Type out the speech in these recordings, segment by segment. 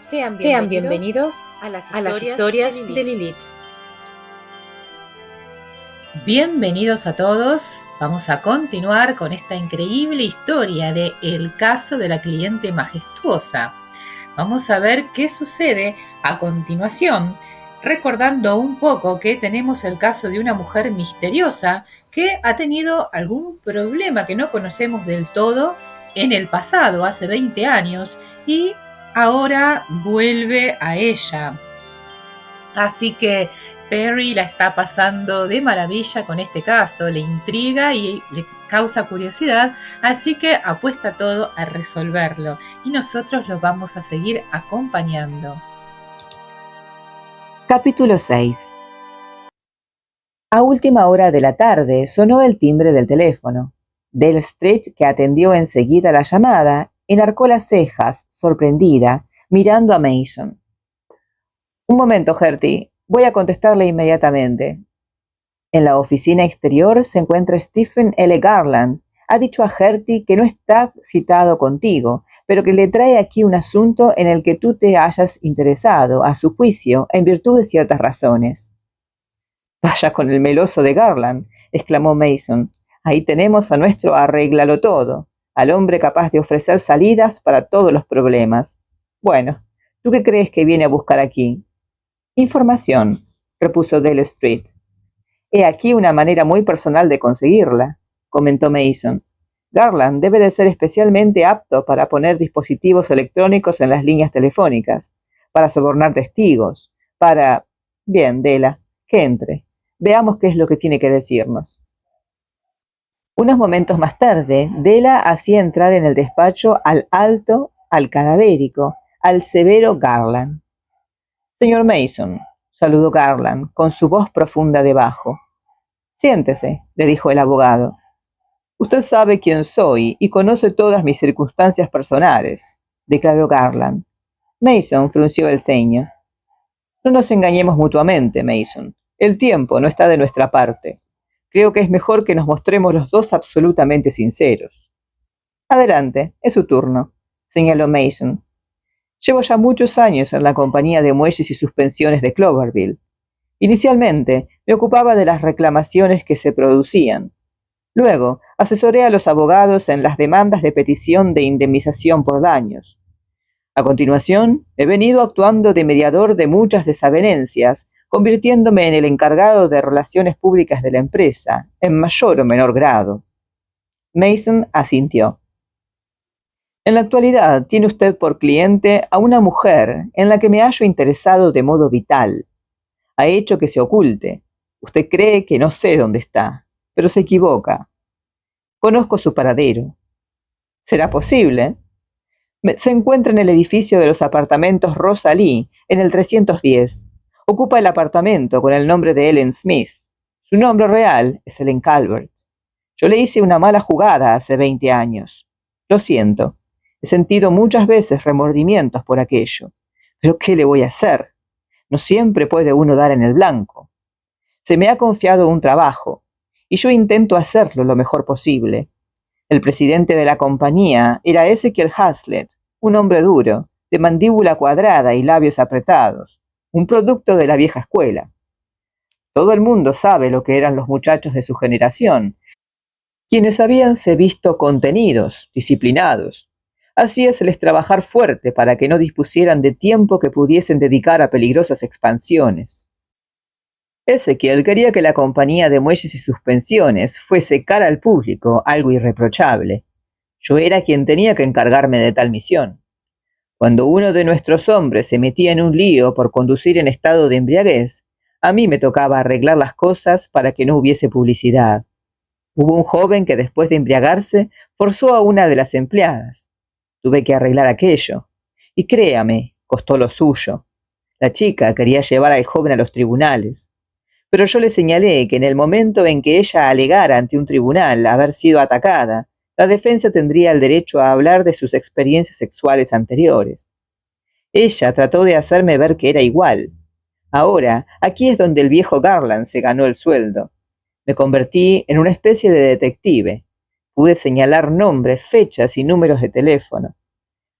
Sean bienvenidos a las historias de Lilith. Bienvenidos a todos. Vamos a continuar con esta increíble historia de El caso de la cliente majestuosa. Vamos a ver qué sucede a continuación, recordando un poco que tenemos el caso de una mujer misteriosa que ha tenido algún problema que no conocemos del todo en el pasado, hace 20 años, y ahora vuelve a ella. Así que Perry la está pasando de maravilla con este caso, le intriga y le causa curiosidad, así que apuesta todo a resolverlo y nosotros los vamos a seguir acompañando. Capítulo 6. A última hora de la tarde sonó el timbre del teléfono. Dale Street, que atendió enseguida la llamada, enarcó las cejas, sorprendida, mirando a Mason. Un momento, Gertie. Voy a contestarle inmediatamente. En la oficina exterior se encuentra Stephen L. Garland. Ha dicho a Gertie que no está citado contigo, pero que le trae aquí un asunto en el que tú te hayas interesado, a su juicio, en virtud de ciertas razones. Vaya con el meloso de Garland, exclamó Mason. Ahí tenemos a nuestro arréglalo todo, al hombre capaz de ofrecer salidas para todos los problemas. Bueno, ¿tú qué crees que viene a buscar aquí? Información, repuso Dale Street. He aquí una manera muy personal de conseguirla, comentó Mason. Garland debe de ser especialmente apto para poner dispositivos electrónicos en las líneas telefónicas, para sobornar testigos, para... Bien, Dela, que entre. Veamos qué es lo que tiene que decirnos. Unos momentos más tarde, Dela hacía entrar en el despacho al alto, al cadavérico, al severo Garland. Señor Mason, saludó Garland, con su voz profunda de bajo. Siéntese, le dijo el abogado. Usted sabe quién soy y conoce todas mis circunstancias personales, declaró Garland. Mason frunció el ceño. No nos engañemos mutuamente, Mason. El tiempo no está de nuestra parte. Creo que es mejor que nos mostremos los dos absolutamente sinceros. Adelante, es su turno, señaló Mason. Llevo ya muchos años en la compañía de muelles y suspensiones de Cloverville. Inicialmente me ocupaba de las reclamaciones que se producían. Luego asesoré a los abogados en las demandas de petición de indemnización por daños. A continuación, he venido actuando de mediador de muchas desavenencias, convirtiéndome en el encargado de relaciones públicas de la empresa, en mayor o menor grado. Mason asintió. En la actualidad tiene usted por cliente a una mujer en la que me hallo interesado de modo vital. Ha hecho que se oculte. Usted cree que no sé dónde está, pero se equivoca. Conozco su paradero. ¿Será posible? Se encuentra en el edificio de los apartamentos Rosalie, en el 310. Ocupa el apartamento con el nombre de Ellen Smith. Su nombre real es Ellen Calvert. Yo le hice una mala jugada hace 20 años. Lo siento. He sentido muchas veces remordimientos por aquello. Pero ¿qué le voy a hacer? No siempre puede uno dar en el blanco. Se me ha confiado un trabajo, y yo intento hacerlo lo mejor posible. El presidente de la compañía era Ezekiel Haslett, un hombre duro, de mandíbula cuadrada y labios apretados, un producto de la vieja escuela. Todo el mundo sabe lo que eran los muchachos de su generación, quienes habíanse visto contenidos, disciplinados. Hacíaseles trabajar fuerte para que no dispusieran de tiempo que pudiesen dedicar a peligrosas expansiones. Ezekiel quería que la compañía de muelles y suspensiones fuese cara al público, algo irreprochable. Yo era quien tenía que encargarme de tal misión. Cuando uno de nuestros hombres se metía en un lío por conducir en estado de embriaguez, a mí me tocaba arreglar las cosas para que no hubiese publicidad. Hubo un joven que después de embriagarse forzó a una de las empleadas. Tuve que arreglar aquello. Y créame, costó lo suyo. La chica quería llevar al joven a los tribunales. Pero yo le señalé que en el momento en que ella alegara ante un tribunal haber sido atacada, la defensa tendría el derecho a hablar de sus experiencias sexuales anteriores. Ella trató de hacerme ver que era igual. Ahora, aquí es donde el viejo Garland se ganó el sueldo. Me convertí en una especie de detective. Pude señalar nombres, fechas y números de teléfono.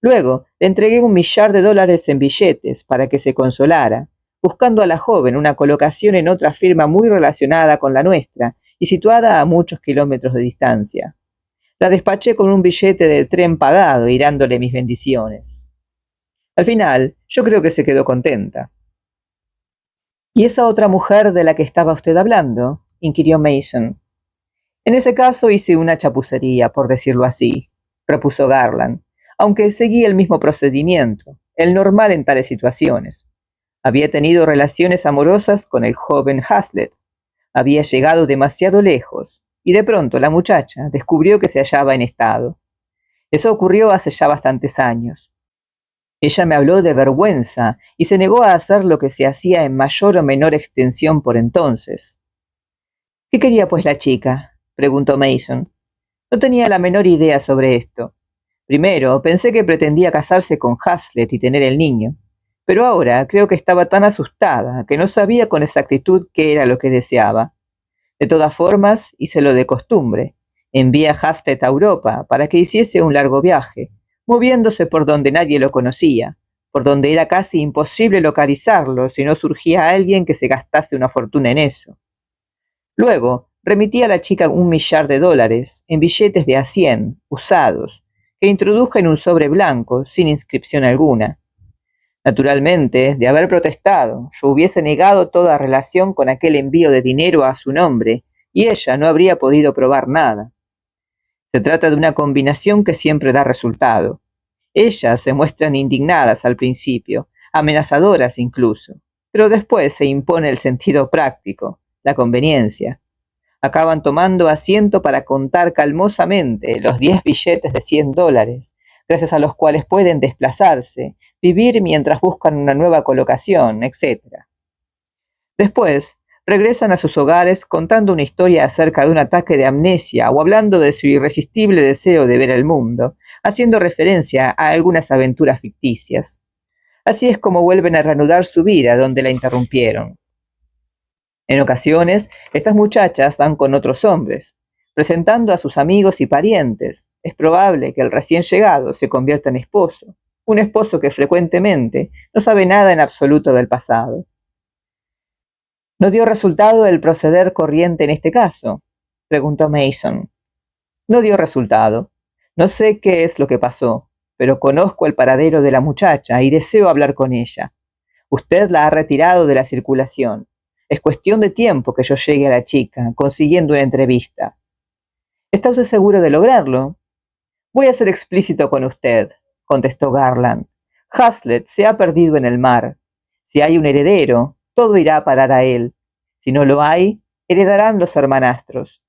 Luego le entregué $1.000.000 en billetes para que se consolara, buscando a la joven una colocación en otra firma muy relacionada con la nuestra y situada a muchos kilómetros de distancia. La despaché con un billete de tren pagado y dándole mis bendiciones. Al final, yo creo que se quedó contenta. ¿Y esa otra mujer de la que estaba usted hablando?, inquirió Mason. En ese caso hice una chapucería, por decirlo así, repuso Garland, aunque seguí el mismo procedimiento, el normal en tales situaciones. Había tenido relaciones amorosas con el joven Hazlitt. Había llegado demasiado lejos, y de pronto la muchacha descubrió que se hallaba en estado. Eso ocurrió hace ya bastantes años. Ella me habló de vergüenza y se negó a hacer lo que se hacía en mayor o menor extensión por entonces. ¿Qué quería pues la chica?, preguntó Mason. No tenía la menor idea sobre esto. Primero, pensé que pretendía casarse con Hazlitt y tener el niño, pero ahora creo que estaba tan asustada que no sabía con exactitud qué era lo que deseaba. De todas formas, hice lo de costumbre. Envié a Hazlitt a Europa para que hiciese un largo viaje, moviéndose por donde nadie lo conocía, por donde era casi imposible localizarlo si no surgía alguien que se gastase una fortuna en eso. Luego, remití a la chica $1.000.000 en billetes de a 100, usados, que introduje en un sobre blanco sin inscripción alguna. Naturalmente, de haber protestado, yo hubiese negado toda relación con aquel envío de dinero a su nombre, y ella no habría podido probar nada. Se trata de una combinación que siempre da resultado. Ellas se muestran indignadas al principio, amenazadoras incluso, pero después se impone el sentido práctico, la conveniencia. Acaban tomando asiento para contar calmosamente los 10 billetes de $100, gracias a los cuales pueden desplazarse, vivir mientras buscan una nueva colocación, etc. Después, regresan a sus hogares contando una historia acerca de un ataque de amnesia o hablando de su irresistible deseo de ver el mundo, haciendo referencia a algunas aventuras ficticias. Así es como vuelven a reanudar su vida donde la interrumpieron. En ocasiones, estas muchachas van con otros hombres, presentando a sus amigos y parientes. Es probable que el recién llegado se convierta en esposo, un esposo que frecuentemente no sabe nada en absoluto del pasado. ¿No dio resultado el proceder corriente en este caso?, preguntó Mason. No dio resultado. No sé qué es lo que pasó, pero conozco el paradero de la muchacha y deseo hablar con ella. Usted la ha retirado de la circulación. Es cuestión de tiempo que yo llegue a la chica, consiguiendo una entrevista. ¿Está usted seguro de lograrlo? Voy a ser explícito con usted, contestó Garland. Hazlitt se ha perdido en el mar. Si hay un heredero, todo irá a parar a él. Si no lo hay, heredarán los hermanastros.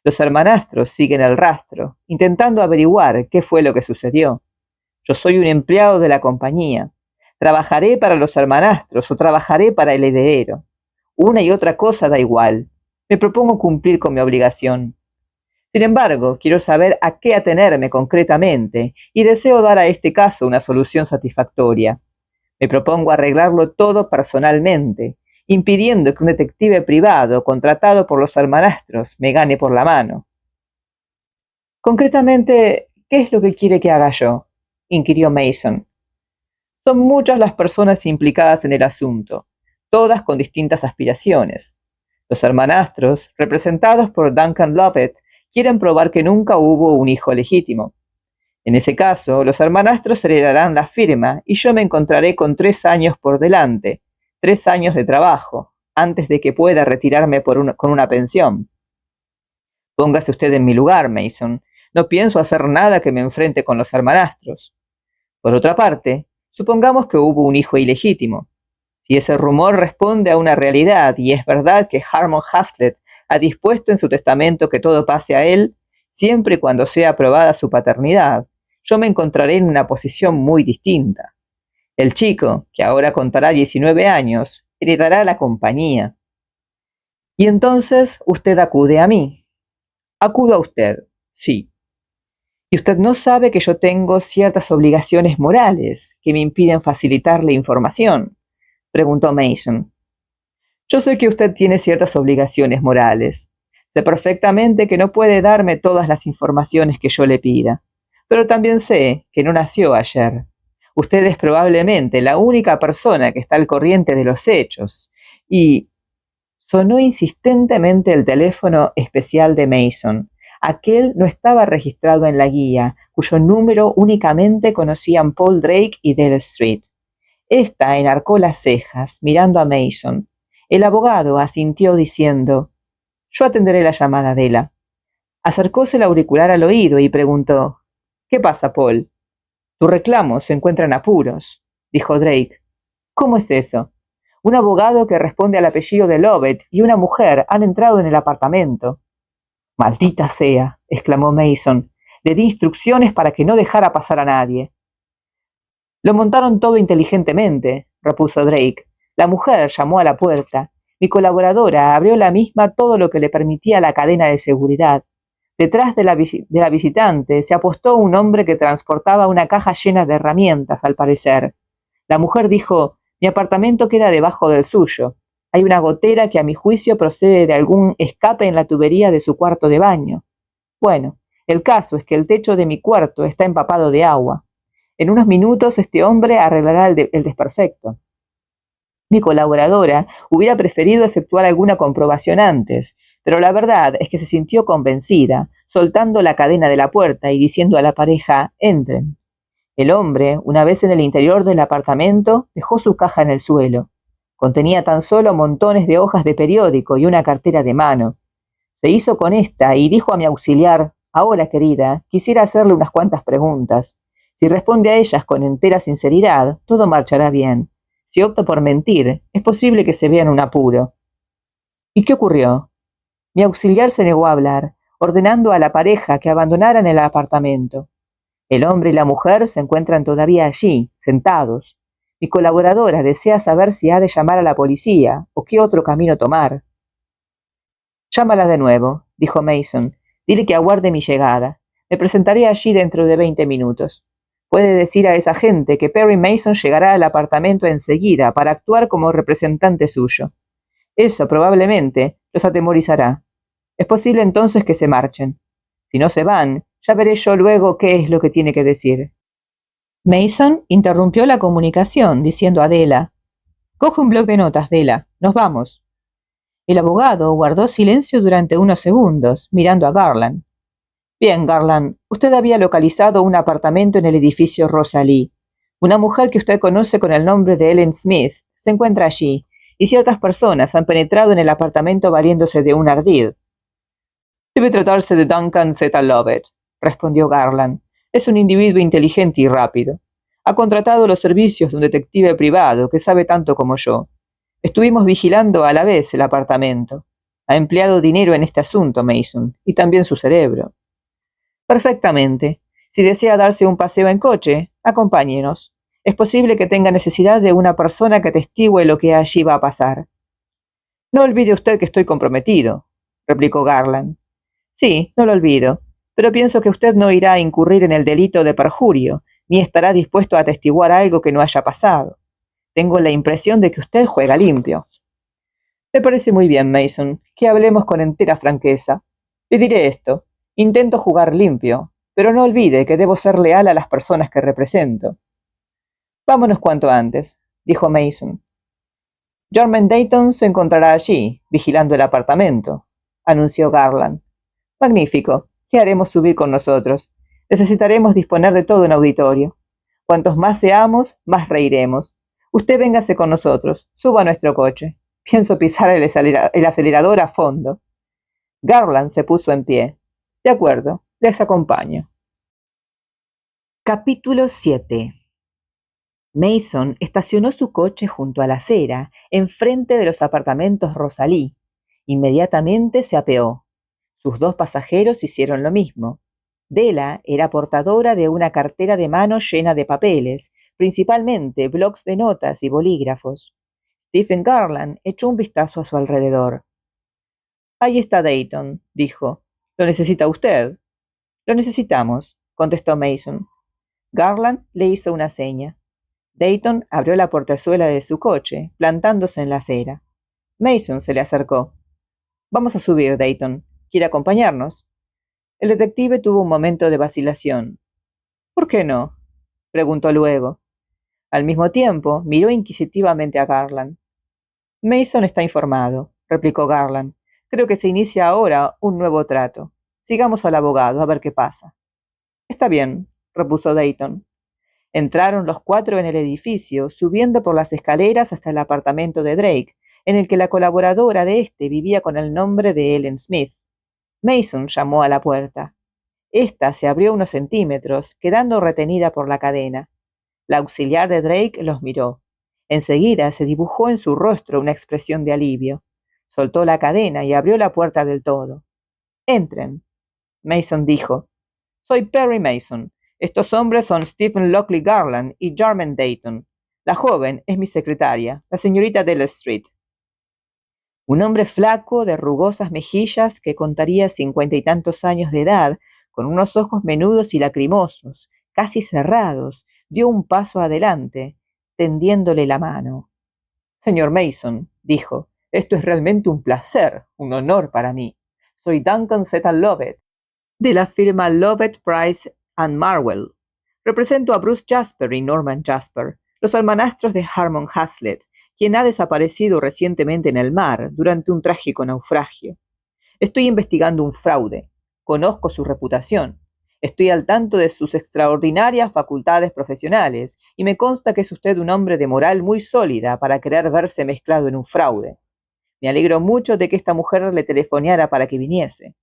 Los hermanastros siguen el rastro, intentando averiguar qué fue lo que sucedió. Yo soy un empleado de la compañía. Trabajaré para los hermanastros o trabajaré para el heredero. Una y otra cosa da igual. Me propongo cumplir con mi obligación. Sin embargo, quiero saber a qué atenerme concretamente y deseo dar a este caso una solución satisfactoria. Me propongo arreglarlo todo personalmente, impidiendo que un detective privado contratado por los hermanastros me gane por la mano. Concretamente, ¿qué es lo que quiere que haga yo?, inquirió Mason. Son muchas las personas implicadas en el asunto, todas con distintas aspiraciones. Los hermanastros, representados por Duncan Lovett, quieren probar que nunca hubo un hijo legítimo. En ese caso, los hermanastros heredarán la firma y yo me encontraré con 3 años por delante, 3 años de trabajo, antes de que pueda retirarme con una pensión. Póngase usted en mi lugar, Mason. No pienso hacer nada que me enfrente con los hermanastros. Por otra parte, supongamos que hubo un hijo ilegítimo. Si ese rumor responde a una realidad y es verdad que Harmon Hazlitt ha dispuesto en su testamento que todo pase a él, siempre y cuando sea aprobada su paternidad, yo me encontraré en una posición muy distinta. El chico, que ahora contará 19 años, heredará la compañía. Y entonces usted acude a mí. Acudo a usted, sí. Y usted no sabe que yo tengo ciertas obligaciones morales que me impiden facilitarle información, preguntó Mason. Yo sé que usted tiene ciertas obligaciones morales. Sé perfectamente que no puede darme todas las informaciones que yo le pida. Pero también sé que no nació ayer. Usted es probablemente la única persona que está al corriente de los hechos. Y sonó insistentemente el teléfono especial de Mason. Aquel no estaba registrado en la guía, cuyo número únicamente conocían Paul Drake y Dale Street. Esta enarcó las cejas, mirando a Mason. El abogado asintió diciendo: «Yo atenderé la llamada, Dela». Acercóse el auricular al oído y preguntó: «¿Qué pasa, Paul?» «Tu reclamo se encuentra en apuros», dijo Drake. «¿Cómo es eso?» «Un abogado que responde al apellido de Lovett y una mujer han entrado en el apartamento». «Maldita sea», exclamó Mason. «Le di instrucciones para que no dejara pasar a nadie». «Lo montaron todo inteligentemente», repuso Drake. «La mujer llamó a la puerta. Mi colaboradora abrió la misma todo lo que le permitía la cadena de seguridad. Detrás de la visitante se apostó un hombre que transportaba una caja llena de herramientas, al parecer. La mujer dijo: «Mi apartamento queda debajo del suyo. Hay una gotera que a mi juicio procede de algún escape en la tubería de su cuarto de baño. Bueno, el caso es que el techo de mi cuarto está empapado de agua. En unos minutos este hombre arreglará el desperfecto». Mi colaboradora hubiera preferido efectuar alguna comprobación antes, pero la verdad es que se sintió convencida, soltando la cadena de la puerta y diciendo a la pareja: «Entren». El hombre, una vez en el interior del apartamento, dejó su caja en el suelo. Contenía tan solo montones de hojas de periódico y una cartera de mano. Se hizo con esta y dijo a mi auxiliar: «Ahora, querida, quisiera hacerle unas cuantas preguntas. Si responde a ellas con entera sinceridad, todo marchará bien. Si opta por mentir, es posible que se vea en un apuro». ¿Y qué ocurrió? Mi auxiliar se negó a hablar, ordenando a la pareja que abandonaran el apartamento. El hombre y la mujer se encuentran todavía allí, sentados. Mi colaboradora desea saber si ha de llamar a la policía o qué otro camino tomar. «Llámala de nuevo», dijo Mason. «Dile que aguarde mi llegada. Me presentaré allí dentro de 20 minutos. Puede decir a esa gente que Perry Mason llegará al apartamento enseguida para actuar como representante suyo. Eso probablemente los atemorizará. Es posible entonces que se marchen. Si no se van, ya veré yo luego qué es lo que tiene que decir». Mason interrumpió la comunicación diciendo a Dela: «Coge un bloc de notas, Dela. Nos vamos». El abogado guardó silencio durante unos segundos, mirando a Garland. «Bien, Garland, usted había localizado un apartamento en el edificio Rosalie. Una mujer que usted conoce con el nombre de Ellen Smith se encuentra allí, y ciertas personas han penetrado en el apartamento valiéndose de un ardid». «Debe tratarse de Duncan Z. Lovett», respondió Garland. «Es un individuo inteligente y rápido. Ha contratado los servicios de un detective privado que sabe tanto como yo. Estuvimos vigilando a la vez el apartamento. Ha empleado dinero en este asunto, Mason, y también su cerebro». «Perfectamente. Si desea darse un paseo en coche, acompáñenos. Es posible que tenga necesidad de una persona que atestigüe lo que allí va a pasar». «No olvide usted que estoy comprometido», replicó Garland. «Sí, no lo olvido, pero pienso que usted no irá a incurrir en el delito de perjurio, ni estará dispuesto a atestiguar algo que no haya pasado. Tengo la impresión de que usted juega limpio». «Me parece muy bien, Mason, que hablemos con entera franqueza. Le diré esto: intento jugar limpio, pero no olvide que debo ser leal a las personas que represento». «Vámonos cuanto antes», dijo Mason. «Jermaine Dayton se encontrará allí, vigilando el apartamento», anunció Garland. «Magnífico. ¿Qué haremos subir con nosotros? Necesitaremos disponer de todo un auditorio. Cuantos más seamos, más reiremos. Usted véngase con nosotros. Suba a nuestro coche. Pienso pisar el acelerador a fondo». Garland se puso en pie. «De acuerdo, les acompaño». Capítulo 7. Mason estacionó su coche junto a la acera, enfrente de los apartamentos Rosalie. Inmediatamente se apeó. Sus dos pasajeros hicieron lo mismo. Dela era portadora de una cartera de mano llena de papeles, principalmente blocs de notas y bolígrafos. Stephen Garland echó un vistazo a su alrededor. «Ahí está Dayton», dijo. «¿Lo necesita usted?» «Lo necesitamos», contestó Mason. Garland le hizo una seña. Dayton abrió la portezuela de su coche, plantándose en la acera. Mason se le acercó. «Vamos a subir, Dayton. ¿Quiere acompañarnos?» El detective tuvo un momento de vacilación. ¿Por qué no? Preguntó luego. Al mismo tiempo, miró inquisitivamente a Garland. Mason está informado, replicó Garland. Creo que se inicia ahora un nuevo trato. Sigamos al abogado, a ver qué pasa. Está bien, repuso Dayton. Entraron los cuatro en el edificio, subiendo por las escaleras hasta el apartamento de Drake, en el que la colaboradora de éste vivía con el nombre de Ellen Smith. Mason llamó a la puerta. Esta se abrió unos centímetros, quedando retenida por la cadena. La auxiliar de Drake los miró. Enseguida se dibujó en su rostro una expresión de alivio. Soltó la cadena y abrió la puerta del todo. Entren, Mason dijo. Soy Perry Mason. Estos hombres son Stephen Lockley Garland y Jarman Dayton. La joven es mi secretaria, la señorita Delestrade. Un hombre flaco, de rugosas mejillas, que contaría 50 y tantos años de edad, con unos ojos menudos y lacrimosos, casi cerrados, dio un paso adelante, tendiéndole la mano. Señor Mason, dijo, esto es realmente un placer, un honor para mí. Soy Duncan Z. Lovett, de la firma Lovett, Price and Marwell. Represento a Bruce Jasper y Norman Jasper, los hermanastros de Harmon Hazlitt, quien ha desaparecido recientemente en el mar durante un trágico naufragio. Estoy investigando un fraude. Conozco su reputación. Estoy al tanto de sus extraordinarias facultades profesionales y me consta que es usted un hombre de moral muy sólida para querer verse mezclado en un fraude. Me alegro mucho de que esta mujer le telefoneara para que viniese.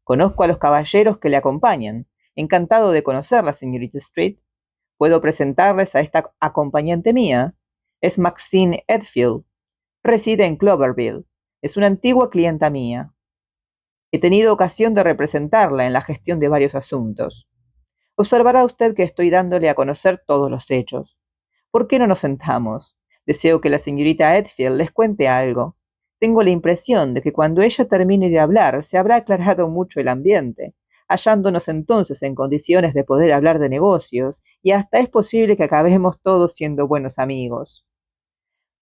Conozco a los caballeros que le acompañan. Encantado de conocerla, señorita Street. Puedo presentarles a esta acompañante mía. Es Maxine Edfield. Reside en Cloverville. Es una antigua clienta mía. He tenido ocasión de representarla en la gestión de varios asuntos. Observará usted que estoy dándole a conocer todos los hechos. ¿Por qué no nos sentamos? Deseo que la señorita Edfield les cuente algo. Tengo la impresión de que cuando ella termine de hablar se habrá aclarado mucho el ambiente, hallándonos entonces en condiciones de poder hablar de negocios, y hasta es posible que acabemos todos siendo buenos amigos.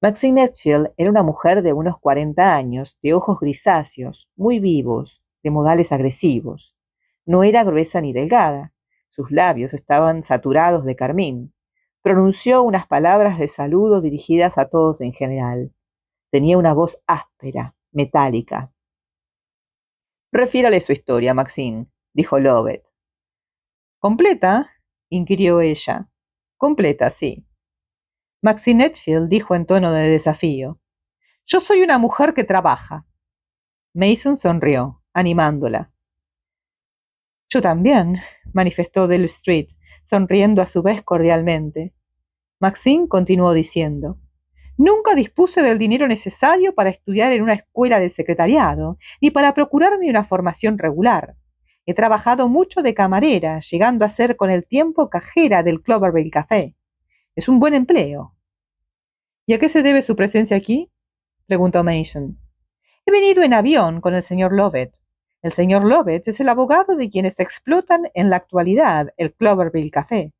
Maxine Edfield era una mujer de unos 40 años, de ojos grisáceos, muy vivos, de modales agresivos. No era gruesa ni delgada. Sus labios estaban saturados de carmín. Pronunció unas palabras de saludo dirigidas a todos en general. Tenía una voz áspera, metálica. Refiérale su historia, Maxine, dijo Lovett. ¿Completa? Inquirió ella. Completa, sí. Maxine Edfield dijo en tono de desafío. Yo soy una mujer que trabaja. Mason sonrió, animándola. Yo también, manifestó Delestrade, sonriendo a su vez cordialmente. Maxine continuó diciendo. Nunca dispuse del dinero necesario para estudiar en una escuela de secretariado, ni para procurarme una formación regular. He trabajado mucho de camarera, llegando a ser con el tiempo cajera del Cloverville Café. Es un buen empleo. ¿Y a qué se debe su presencia aquí? Preguntó Mason. He venido en avión con el señor Lovett. El señor Lovett es el abogado de quienes explotan en la actualidad el Cloverville Café.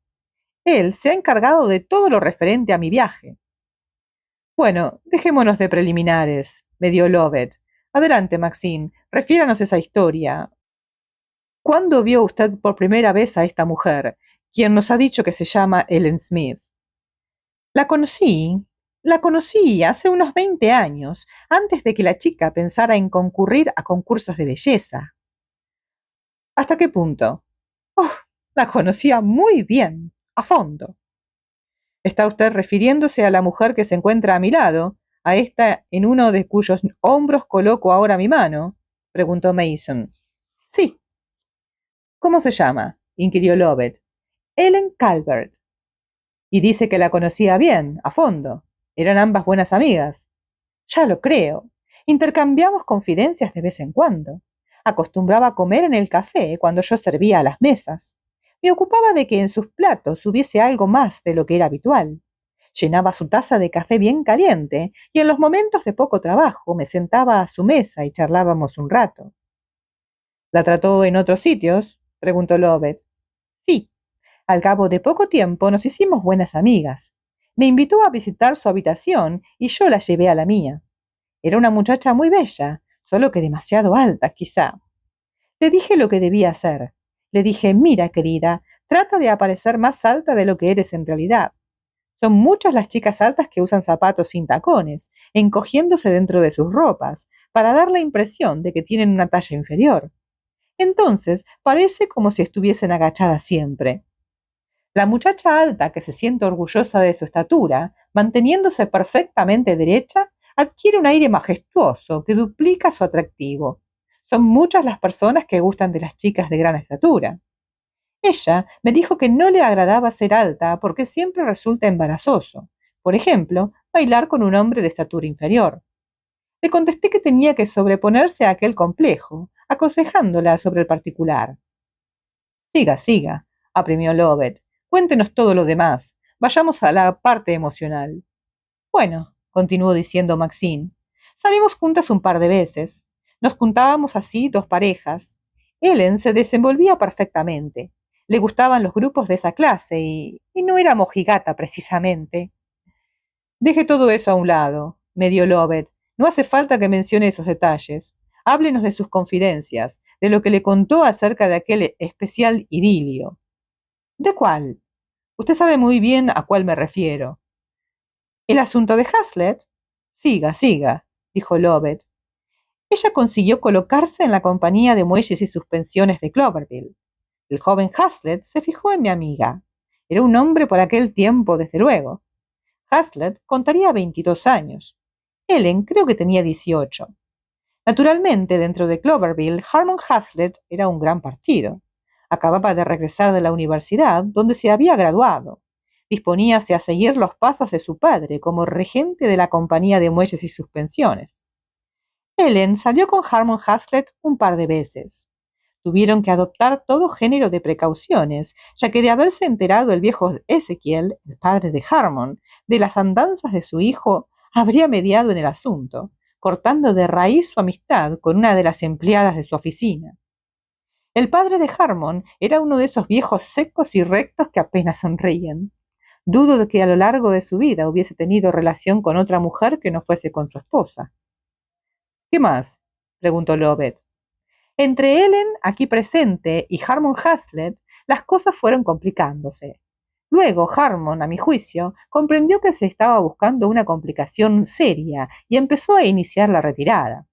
Él se ha encargado de todo lo referente a mi viaje. Bueno, dejémonos de preliminares, me dio Lovett. Adelante, Maxine, refiéranos esa historia. ¿Cuándo vio usted por primera vez a esta mujer, quien nos ha dicho que se llama Ellen Smith? La conocí hace unos 20 años, antes de que la chica pensara en concurrir a concursos de belleza. ¿Hasta qué punto? Oh, la conocía muy bien, a fondo. ¿Está usted refiriéndose a la mujer que se encuentra a mi lado, a esta en uno de cuyos hombros coloco ahora mi mano? Preguntó Mason. Sí. ¿Cómo se llama? Inquirió Lovett. Ellen Calvert. Y dice que la conocía bien, a fondo. Eran ambas buenas amigas. Ya lo creo. Intercambiamos confidencias de vez en cuando. Acostumbraba a comer en el café cuando yo servía a las mesas. Me ocupaba de que en sus platos hubiese algo más de lo que era habitual. Llenaba su taza de café bien caliente y en los momentos de poco trabajo me sentaba a su mesa y charlábamos un rato. ¿La trató en otros sitios? Preguntó Lovett. Sí. Al cabo de poco tiempo nos hicimos buenas amigas. Me invitó a visitar su habitación y yo la llevé a la mía. Era una muchacha muy bella, solo que demasiado alta, quizá. Le dije lo que debía hacer. Le dije, mira, querida, Trata de aparecer más alta de lo que eres en realidad. Son muchas las chicas altas que usan zapatos sin tacones, encogiéndose dentro de sus ropas, para dar la impresión de que tienen una talla inferior. Entonces parece como si estuviesen agachadas siempre. La muchacha alta que se siente orgullosa de su estatura, manteniéndose perfectamente derecha, adquiere un aire majestuoso que duplica su atractivo. Son muchas las personas que gustan de las chicas de gran estatura. Ella me dijo que no le agradaba ser alta porque siempre resulta embarazoso. Por ejemplo, bailar con un hombre de estatura inferior. Le contesté que tenía que sobreponerse a aquel complejo, aconsejándola sobre el particular. Siga, siga, apremió Lovett. Cuéntenos todo lo demás. Vayamos a la parte emocional. Bueno, continuó diciendo Maxine, salimos juntas un par de veces. Nos juntábamos así dos parejas. Ellen se desenvolvía perfectamente. Le gustaban los grupos de esa clase y no era mojigata precisamente. Deje todo eso a un lado, me dio Lovett. No hace falta que mencione esos detalles. Háblenos de sus confidencias, de lo que le contó acerca de aquel especial idilio. ¿De cuál? Usted sabe muy bien a cuál me refiero. ¿El asunto de Hazlitt? Siga, siga, dijo Lovett. Ella consiguió colocarse en la compañía de muelles y suspensiones de Cloverville. El joven Hazlitt se fijó en mi amiga. Era un hombre por aquel tiempo, desde luego. Hazlitt contaría 22 años. Ellen creo que tenía 18. Naturalmente, dentro de Cloverville, Harmon Hazlitt era un gran partido. Acababa de regresar de la universidad, donde se había graduado. Disponíase a seguir los pasos de su padre como regente de la compañía de muelles y suspensiones. Ellen salió con Harmon Hazlitt un par de veces. Tuvieron que adoptar todo género de precauciones, ya que de haberse enterado el viejo Ezequiel, el padre de Harmon, de las andanzas de su hijo, habría mediado en el asunto, cortando de raíz su amistad con una de las empleadas de su oficina. El padre de Harmon era uno de esos viejos secos y rectos que apenas sonríen. Dudo de que a lo largo de su vida hubiese tenido relación con otra mujer que no fuese con su esposa. ¿Qué más? Preguntó Lovett. Entre Ellen, aquí presente, y Harmon Hazlitt, las cosas fueron complicándose. Luego, Harmon, a mi juicio, comprendió que se estaba buscando una complicación seria y empezó a iniciar la retirada.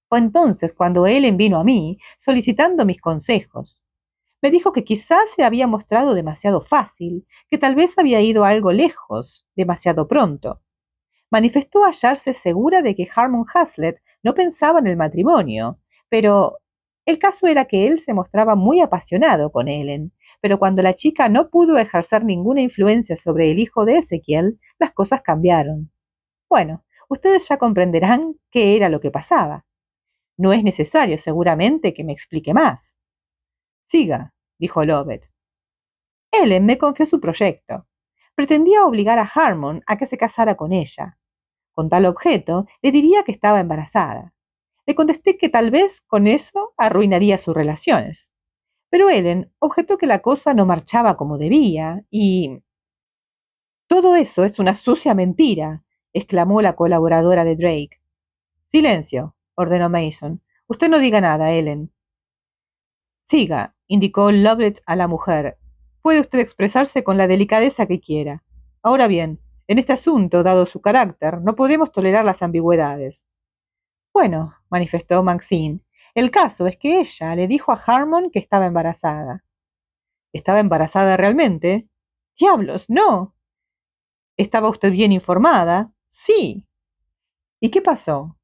Fue entonces cuando Ellen vino a mí, solicitando mis consejos. Me dijo que quizás se había mostrado demasiado fácil, que tal vez había ido algo lejos, demasiado pronto. Manifestó hallarse segura de que Harmon Hazlitt no pensaba en el matrimonio, pero el caso era que él se mostraba muy apasionado con Ellen, pero cuando la chica no pudo ejercer ninguna influencia sobre el hijo de Ezequiel, las cosas cambiaron. Bueno, ustedes ya comprenderán qué era lo que pasaba. No es necesario, seguramente, que me explique más. Siga, dijo Lovett. Ellen me confió su proyecto. Pretendía obligar a Harmon a que se casara con ella. Con tal objeto, le diría que estaba embarazada. Le contesté que tal vez con eso arruinaría sus relaciones. Pero Ellen objetó que la cosa no marchaba como debía y... Todo eso es una sucia mentira, exclamó la colaboradora de Drake. Silencio, ordenó Mason. Usted no diga nada, Ellen. Siga, indicó Lovett a la mujer. Puede usted expresarse con la delicadeza que quiera. Ahora bien, en este asunto, dado su carácter, no podemos tolerar las ambigüedades. Bueno, manifestó Maxine, el caso es que ella le dijo a Harmon que estaba embarazada. ¿Estaba embarazada realmente? ¡Diablos, no! ¿Estaba usted bien informada? Sí. ¿Y qué pasó?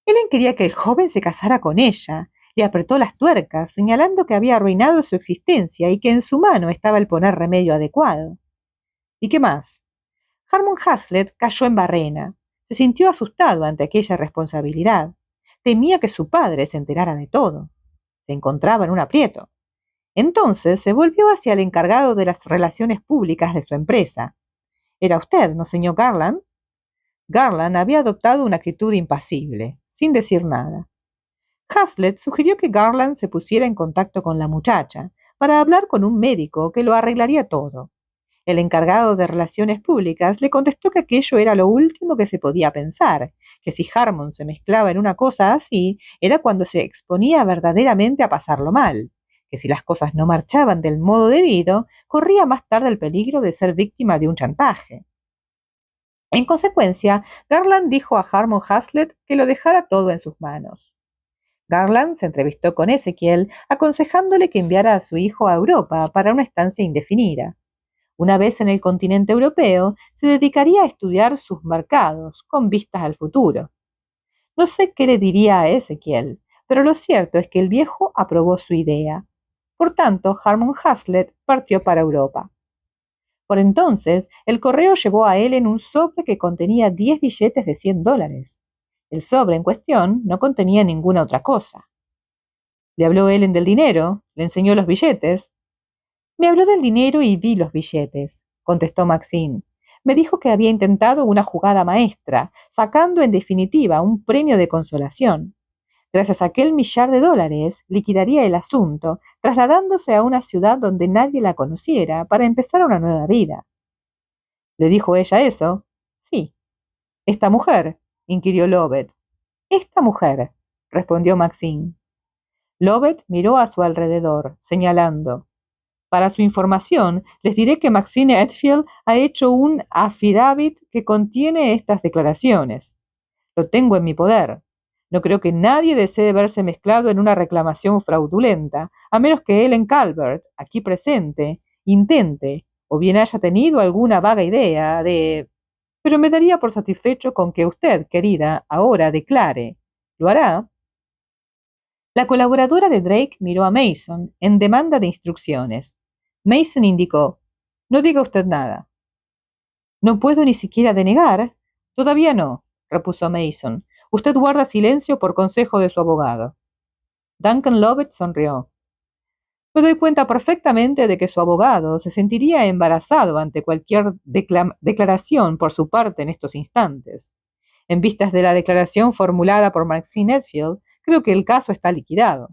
Ellen quería que el joven se casara con ella. Le apretó las tuercas, señalando que había arruinado su existencia y que en su mano estaba el poner remedio adecuado. ¿Y qué más? Harmon Hazlitt cayó en barrena. Se sintió asustado ante aquella responsabilidad. Temía que su padre se enterara de todo. Se encontraba en un aprieto. Entonces se volvió hacia el encargado de las relaciones públicas de su empresa. ¿Era usted, no, señor Garland? Garland había adoptado una actitud impasible, sin decir nada. Hazlitt sugirió que Garland se pusiera en contacto con la muchacha para hablar con un médico que lo arreglaría todo. El encargado de relaciones públicas le contestó que aquello era lo último que se podía pensar, que si Harmon se mezclaba en una cosa así, era cuando se exponía verdaderamente a pasarlo mal, que si las cosas no marchaban del modo debido, corría más tarde el peligro de ser víctima de un chantaje. En consecuencia, Garland dijo a Harmon Hazlitt que lo dejara todo en sus manos. Garland se entrevistó con Ezekiel, aconsejándole que enviara a su hijo a Europa para una estancia indefinida. Una vez en el continente europeo, se dedicaría a estudiar sus mercados, con vistas al futuro. No sé qué le diría a Ezekiel, pero lo cierto es que el viejo aprobó su idea. Por tanto, Harmon Hazlitt partió para Europa. Por entonces, el correo llevó a Ellen un sobre que contenía 10 billetes de $100. El sobre en cuestión no contenía ninguna otra cosa. Le habló Ellen del dinero, le enseñó los billetes. Me habló del dinero y vi los billetes, contestó Maxine. Me dijo que había intentado una jugada maestra, sacando en definitiva un premio de consolación. Gracias a aquel $1.000.000, liquidaría el asunto, trasladándose a una ciudad donde nadie la conociera para empezar una nueva vida. ¿Le dijo ella eso? Sí. ¿Esta mujer? Inquirió Lovett. Esta mujer, respondió Maxine. Lovett miró a su alrededor, señalando. Para su información, les diré que Maxine Edfield ha hecho un affidavit que contiene estas declaraciones. Lo tengo en mi poder. No creo que nadie desee verse mezclado en una reclamación fraudulenta, a menos que Ellen Calvert, aquí presente, intente, o bien haya tenido alguna vaga idea de... Pero me daría por satisfecho con que usted, querida, ahora declare. ¿Lo hará? La colaboradora de Drake miró a Mason en demanda de instrucciones. Mason indicó: No diga usted nada. No puedo ni siquiera denegar. Todavía no, repuso Mason. Usted guarda silencio por consejo de su abogado. Duncan Lovett sonrió. Me doy cuenta perfectamente de que su abogado se sentiría embarazado ante cualquier declaración por su parte en estos instantes. En vistas de la declaración formulada por Maxine Edfield, creo que el caso está liquidado.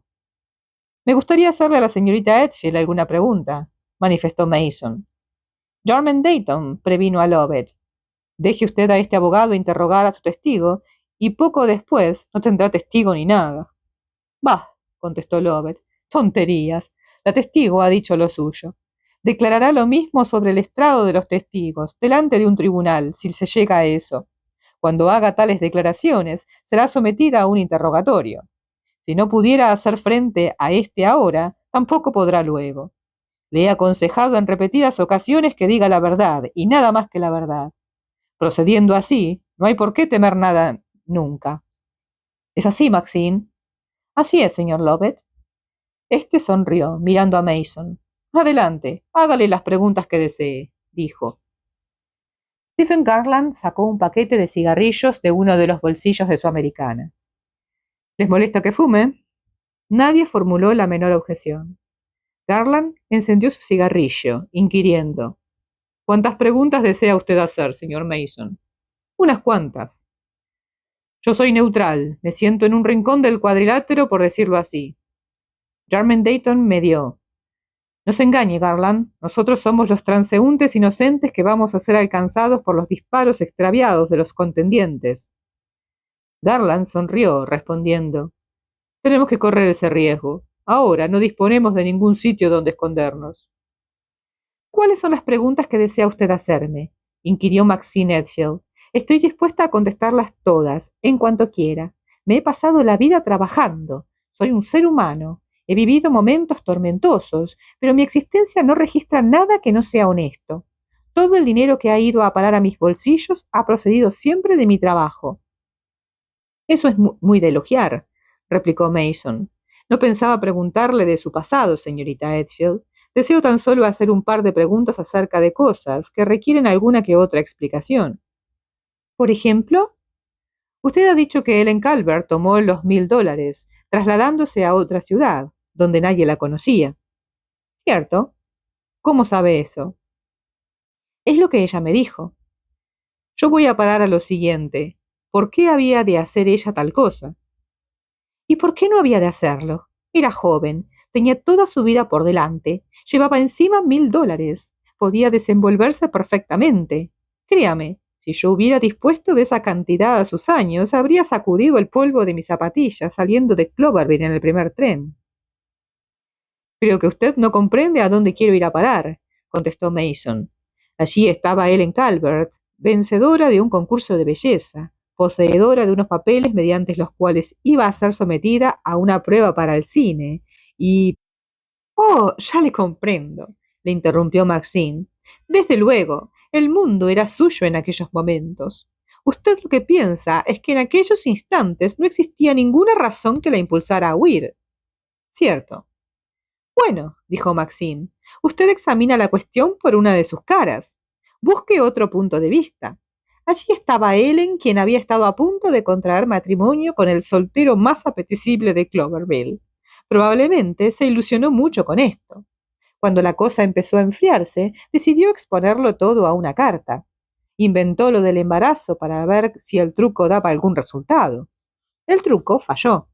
Me gustaría hacerle a la señorita Edfield alguna pregunta, manifestó Mason. Jarman Dayton previno a Lovett. Deje usted a este abogado interrogar a su testigo, y poco después no tendrá testigo ni nada. Bah, contestó Lovett. Tonterías. La testigo ha dicho lo suyo. Declarará lo mismo sobre el estrado de los testigos, delante de un tribunal, si se llega a eso. Cuando haga tales declaraciones, será sometida a un interrogatorio. Si no pudiera hacer frente a este ahora, tampoco podrá luego. Le he aconsejado en repetidas ocasiones que diga la verdad, y nada más que la verdad. Procediendo así, no hay por qué temer nada nunca. ¿Es así, Maxine? Así es, señor Lovett. Este sonrió, mirando a Mason. Adelante, hágale las preguntas que desee, dijo. Stephen Garland sacó un paquete de cigarrillos de uno de los bolsillos de su americana. ¿Les molesta que fume? Nadie formuló la menor objeción. Garland encendió su cigarrillo, inquiriendo. ¿Cuántas preguntas desea usted hacer, señor Mason? Unas cuantas. Yo soy neutral, me siento en un rincón del cuadrilátero, por decirlo así. Jarman Dayton medió. No se engañe, Garland, nosotros somos los transeúntes inocentes que vamos a ser alcanzados por los disparos extraviados de los contendientes. Garland sonrió, respondiendo. Tenemos que correr ese riesgo. Ahora no disponemos de ningún sitio donde escondernos. ¿Cuáles son las preguntas que desea usted hacerme? Inquirió Maxine Edfield. Estoy dispuesta a contestarlas todas, en cuanto quiera. Me he pasado la vida trabajando. Soy un ser humano. He vivido momentos tormentosos, pero mi existencia no registra nada que no sea honesto. Todo el dinero que ha ido a parar a mis bolsillos ha procedido siempre de mi trabajo. Eso es muy de elogiar, replicó Mason. No pensaba preguntarle de su pasado, señorita Edfield. Deseo tan solo hacer un par de preguntas acerca de cosas que requieren alguna que otra explicación. Por ejemplo, usted ha dicho que Ellen Calvert tomó los $1.000, trasladándose a otra ciudad, donde nadie la conocía. ¿Cierto? ¿Cómo sabe eso? Es lo que ella me dijo. Yo voy a parar a lo siguiente. ¿Por qué había de hacer ella tal cosa? ¿Y por qué no había de hacerlo? Era joven, tenía toda su vida por delante, llevaba encima $1.000, podía desenvolverse perfectamente. Créame, si yo hubiera dispuesto de esa cantidad a sus años, habría sacudido el polvo de mis zapatillas saliendo de Cloverville en el primer tren. Creo que usted no comprende a dónde quiero ir a parar, contestó Mason. Allí estaba Ellen Calvert, vencedora de un concurso de belleza, poseedora de unos papeles mediante los cuales iba a ser sometida a una prueba para el cine, y oh, ya le comprendo, le interrumpió Maxine. Desde luego, el mundo era suyo en aquellos momentos. Usted lo que piensa es que en aquellos instantes no existía ninguna razón que la impulsara a huir. Cierto. Bueno, dijo Maxine, usted examina la cuestión por una de sus caras. Busque otro punto de vista. Allí estaba Ellen, quien había estado a punto de contraer matrimonio con el soltero más apetecible de Cloverville. Probablemente se ilusionó mucho con esto. Cuando la cosa empezó a enfriarse, decidió exponerlo todo a una carta. Inventó lo del embarazo para ver si el truco daba algún resultado. El truco falló.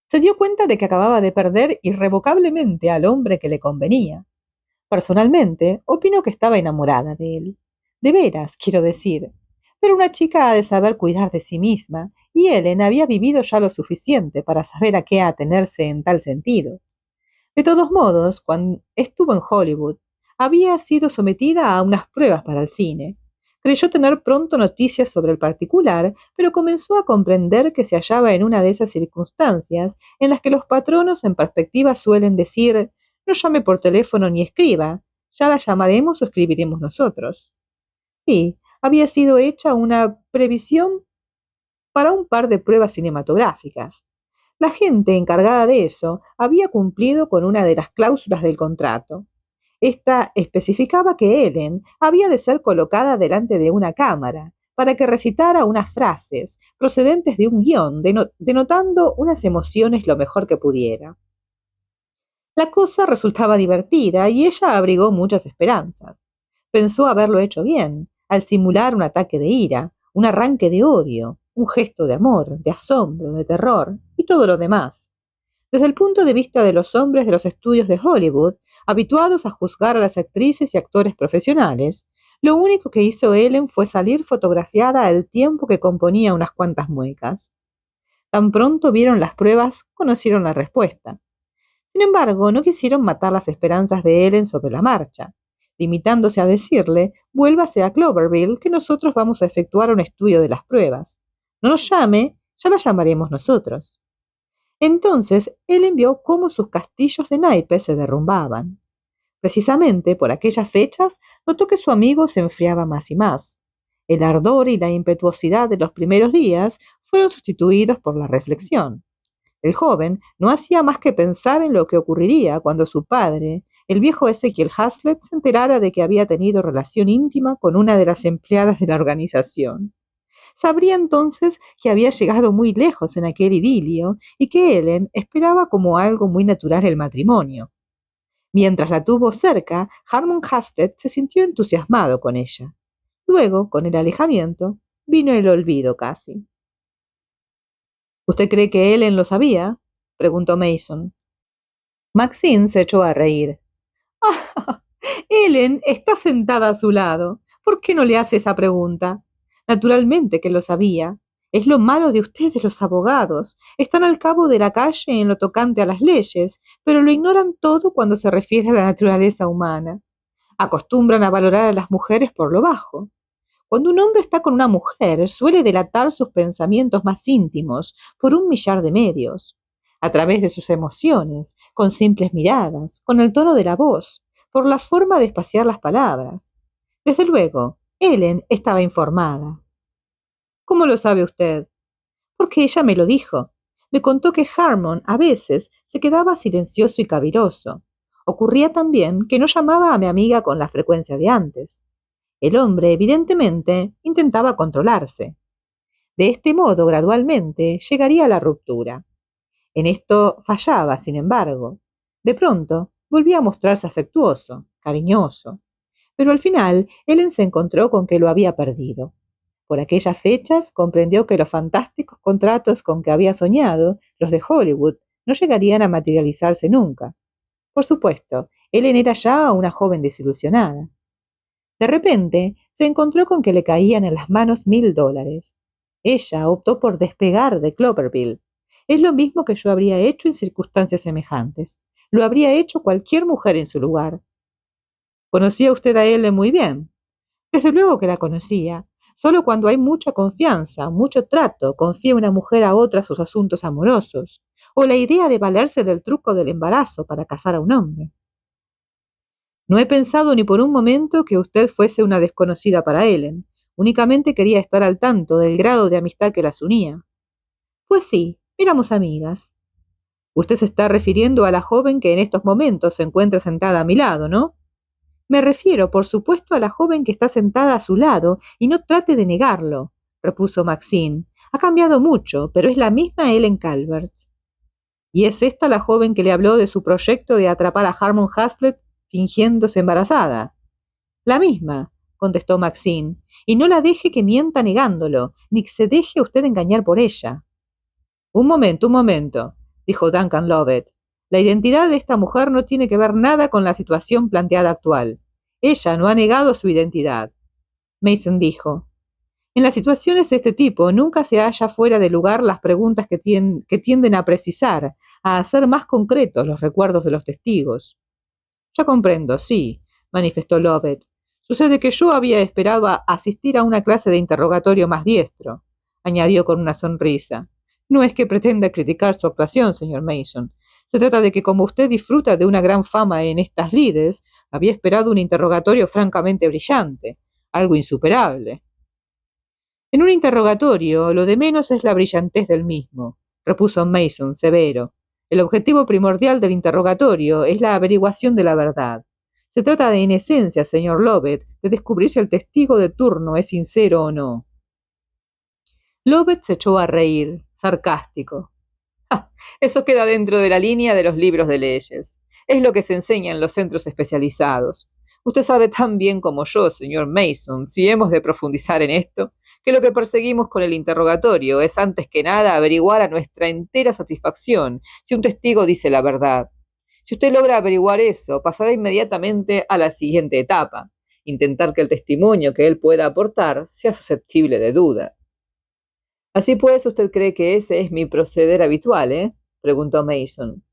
Se dio cuenta de que acababa de perder irrevocablemente al hombre que le convenía. Personalmente, opino que estaba enamorada de él. De veras, quiero decir. Pero una chica ha de saber cuidar de sí misma, y Ellen había vivido ya lo suficiente para saber a qué atenerse en tal sentido. De todos modos, cuando estuvo en Hollywood, había sido sometida a unas pruebas para el cine. Creyó tener pronto noticias sobre el particular, pero comenzó a comprender que se hallaba en una de esas circunstancias en las que los patronos en perspectiva suelen decir: no llame por teléfono ni escriba, ya la llamaremos o escribiremos nosotros. Sí, había sido hecha una previsión para un par de pruebas cinematográficas. La gente encargada de eso había cumplido con una de las cláusulas del contrato. Esta especificaba que Ellen había de ser colocada delante de una cámara para que recitara unas frases procedentes de un guión, denotando unas emociones lo mejor que pudiera. La cosa resultaba divertida y ella abrigó muchas esperanzas. Pensó haberlo hecho bien, al simular un ataque de ira, un arranque de odio, un gesto de amor, de asombro, de terror y todo lo demás. Desde el punto de vista de los hombres de los estudios de Hollywood, habituados a juzgar a las actrices y actores profesionales, lo único que hizo Ellen fue salir fotografiada al tiempo que componía unas cuantas muecas. Tan pronto vieron las pruebas, conocieron la respuesta. Sin embargo, no quisieron matar las esperanzas de Ellen sobre la marcha, limitándose a decirle: vuélvase a Cloverville, que nosotros vamos a efectuar un estudio de las pruebas. No nos llame, ya la llamaremos nosotros. Entonces Ellen vio cómo sus castillos de naipes se derrumbaban. Precisamente por aquellas fechas notó que su amigo se enfriaba más y más. El ardor y la impetuosidad de los primeros días fueron sustituidos por la reflexión. El joven no hacía más que pensar en lo que ocurriría cuando su padre, el viejo Ezekiel Haslett, se enterara de que había tenido relación íntima con una de las empleadas de la organización. Sabría entonces que había llegado muy lejos en aquel idilio y que Ellen esperaba como algo muy natural el matrimonio. Mientras la tuvo cerca, Harmon Haslett se sintió entusiasmado con ella. Luego, con el alejamiento, vino el olvido casi. ¿Usted cree que Ellen lo sabía?, preguntó Mason. Maxine se echó a reír. ¡Ah! Ellen está sentada a su lado. ¿Por qué no le hace esa pregunta? Naturalmente que lo sabía. Es lo malo de ustedes los abogados. Están al cabo de la calle en lo tocante a las leyes, pero lo ignoran todo cuando se refiere a la naturaleza humana. Acostumbran a valorar a las mujeres por lo bajo. Cuando un hombre está con una mujer, suele delatar sus pensamientos más íntimos por un millar de medios, a través de sus emociones, con simples miradas, con el tono de la voz, por la forma de espaciar las palabras. Desde luego, Ellen estaba informada. ¿Cómo lo sabe usted? Porque ella me lo dijo. Me contó que Harmon a veces se quedaba silencioso y caviloso. Ocurría también que no llamaba a mi amiga con la frecuencia de antes. El hombre, evidentemente, intentaba controlarse. De este modo, gradualmente, llegaría a la ruptura. En esto fallaba, sin embargo. De pronto, volvía a mostrarse afectuoso, cariñoso. Pero al final, Ellen se encontró con que lo había perdido. Por aquellas fechas comprendió que los fantásticos contratos con que había soñado, los de Hollywood, no llegarían a materializarse nunca. Por supuesto, Ellen era ya una joven desilusionada. De repente, se encontró con que le caían en las manos $1000. Ella optó por despegar de Cloverville. Es lo mismo que yo habría hecho en circunstancias semejantes. Lo habría hecho cualquier mujer en su lugar. ¿Conocía usted a Ellen muy bien? Desde luego que la conocía. Solo cuando hay mucha confianza, mucho trato, confía una mujer a otra sus asuntos amorosos, o la idea de valerse del truco del embarazo para casar a un hombre. No he pensado ni por un momento que usted fuese una desconocida para Ellen. Únicamente quería estar al tanto del grado de amistad que las unía. Pues sí, éramos amigas. Usted se está refiriendo a la joven que en estos momentos se encuentra sentada a mi lado, ¿no? Me refiero, por supuesto, a la joven que está sentada a su lado, y no trate de negarlo, repuso Maxine. Ha cambiado mucho, pero es la misma Ellen Calvert. ¿Y es esta la joven que le habló de su proyecto de atrapar a Harmon Hazlitt fingiéndose embarazada? La misma, contestó Maxine, y no la deje que mienta negándolo, ni que se deje usted engañar por ella. Un momento, dijo Duncan Lovett. La identidad de esta mujer no tiene que ver nada con la situación planteada actual. Ella no ha negado su identidad. Mason dijo. En las situaciones de este tipo nunca se halla fuera de lugar las preguntas que tienden a precisar, a hacer más concretos los recuerdos de los testigos. Ya comprendo, sí, manifestó Lovett. Sucede que yo había esperado asistir a una clase de interrogatorio más diestro, añadió con una sonrisa. No es que pretenda criticar su actuación, señor Mason. Se trata de que como usted disfruta de una gran fama en estas lides, había esperado un interrogatorio francamente brillante, algo insuperable. En un interrogatorio, lo de menos es la brillantez del mismo, repuso Mason, severo. El objetivo primordial del interrogatorio es la averiguación de la verdad. Se trata de, en esencia, señor Lovett, de descubrir si el testigo de turno es sincero o no. Lovett se echó a reír, sarcástico. ¡Ja! Eso queda dentro de la línea de los libros de leyes. Es lo que se enseña en los centros especializados. Usted sabe tan bien como yo, señor Mason, si hemos de profundizar en esto, que lo que perseguimos con el interrogatorio es antes que nada averiguar a nuestra entera satisfacción si un testigo dice la verdad. Si usted logra averiguar eso, pasará inmediatamente a la siguiente etapa, intentar que el testimonio que él pueda aportar sea susceptible de duda. Así pues, usted cree que ese es mi proceder habitual, ¿eh? Preguntó Mason.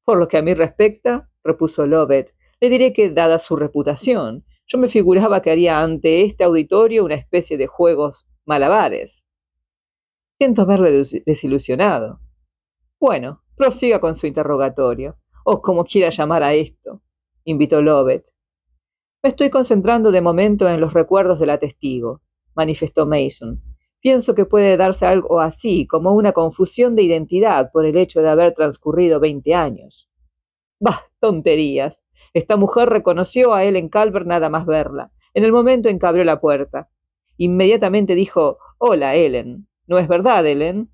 Por lo que a mí respecta, repuso Lovett, le diré que, dada su reputación, yo me figuraba que haría ante este auditorio una especie de juegos malabares. Siento haberle desilusionado. Bueno, prosiga con su interrogatorio, o como quiera llamar a esto, invitó Lovett. Me estoy concentrando de momento en los recuerdos de la testigo, manifestó Mason. Pienso que puede darse algo así como una confusión de identidad por el hecho de haber transcurrido 20 años. Bah, tonterías. Esta mujer reconoció a Ellen Calvert nada más verla, en el momento en que abrió la puerta. Inmediatamente dijo, «Hola, Ellen». ¿No es verdad, Ellen?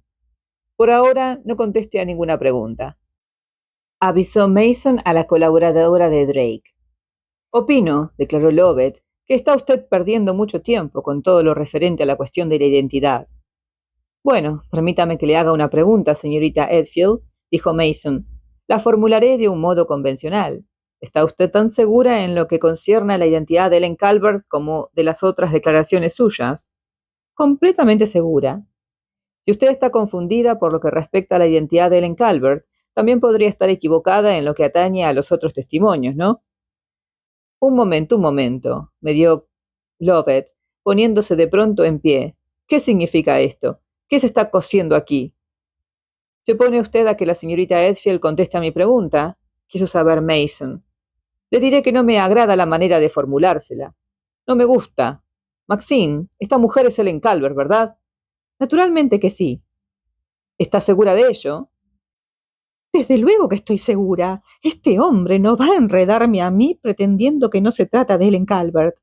Por ahora no conteste a ninguna pregunta, avisó Mason a la colaboradora de Drake. Opino, declaró Lovett, que está usted perdiendo mucho tiempo con todo lo referente a la cuestión de la identidad. Bueno, permítame que le haga una pregunta, señorita Edfield, dijo Mason. La formularé de un modo convencional. ¿Está usted tan segura en lo que concierne a la identidad de Ellen Calvert como de las otras declaraciones suyas? Completamente segura. Si usted está confundida por lo que respecta a la identidad de Ellen Calvert, también podría estar equivocada en lo que atañe a los otros testimonios, ¿no? Un momento, me dio Lovett, poniéndose de pronto en pie. ¿Qué significa esto? ¿Qué se está cociendo aquí? ¿Se opone usted a que la señorita Edfield conteste a mi pregunta? Quiso saber Mason. Le diré que no me agrada la manera de formulársela. No me gusta. Maxine, esta mujer es Ellen Calvert, ¿verdad? Naturalmente que sí. ¿Está segura de ello? Desde luego que estoy segura. Este hombre no va a enredarme a mí pretendiendo que no se trata de Ellen Calvert.